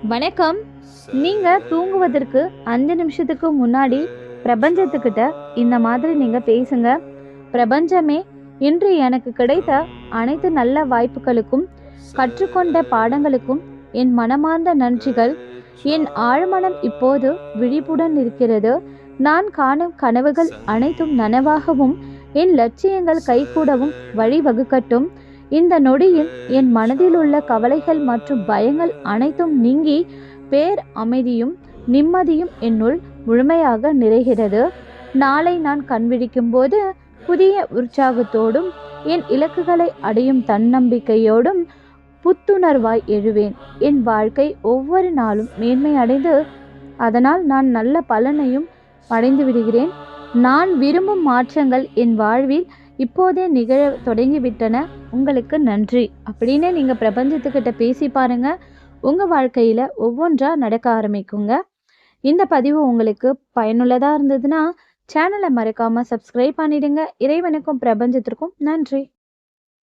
வணக்கம். நீங்க தூங்குவதற்கு 5 நிமிஷத்துக்கு முன்னாடி பிரபஞ்சத்துக்கிட்ட இந்த மாதிரி நீங்க பேசுங்க. பிரபஞ்சமே, இன்று எனக்கு கிடைத்த அனைத்து நல்ல வாய்ப்புகளுக்கும், கற்றுக்கொண்ட பாடங்களுக்கும் என் மனமார்ந்த நன்றிகள். என் ஆழ்மனம் இப்போது விழிப்புடன் இருக்கிறது. நான் காணும் கனவுகள் அனைத்தும் நனவாகவும், என் லட்சியங்கள் கைகூடவும் வழிவகுக்கட்டும். இந்த நொடியில் என் மனதில் உள்ள கவலைகள் மற்றும் பயங்கள் அனைத்தும் நீங்கி, பேர் அமைதியும் நிம்மதியும் என்னுள் முழுமையாக நிறைகிறது. நாளை நான் கண்விழிக்கும் போது புதிய உற்சாகத்தோடும், என் இலக்குகளை அடையும் தன்னம்பிக்கையோடும் புத்துணர்வாய் எழுவேன். என் வாழ்க்கை ஒவ்வொரு நாளும் மேன்மை அடைந்து, அதனால் நான் நல்ல பலனையும் அடைந்து விடுகிறேன். நான் விரும்பும் மாற்றங்கள் என் வாழ்வில் இப்போதே நிகழ தொடங்கிவிட்டன. உங்களுக்கு நன்றி அப்படின்னு நீங்கள் பிரபஞ்சத்துக்கிட்ட பேசி பாருங்க. உங்கள் வாழ்க்கையில் ஒவ்வொன்றா நடக்க ஆரம்பிக்குங்க. இந்த பதிவு உங்களுக்கு பயனுள்ளதாக இருந்ததுன்னா சேனலை மறக்காமல் சப்ஸ்கிரைப் பண்ணிடுங்க. இறைவனுக்கும் பிரபஞ்சத்திற்கும் நன்றி.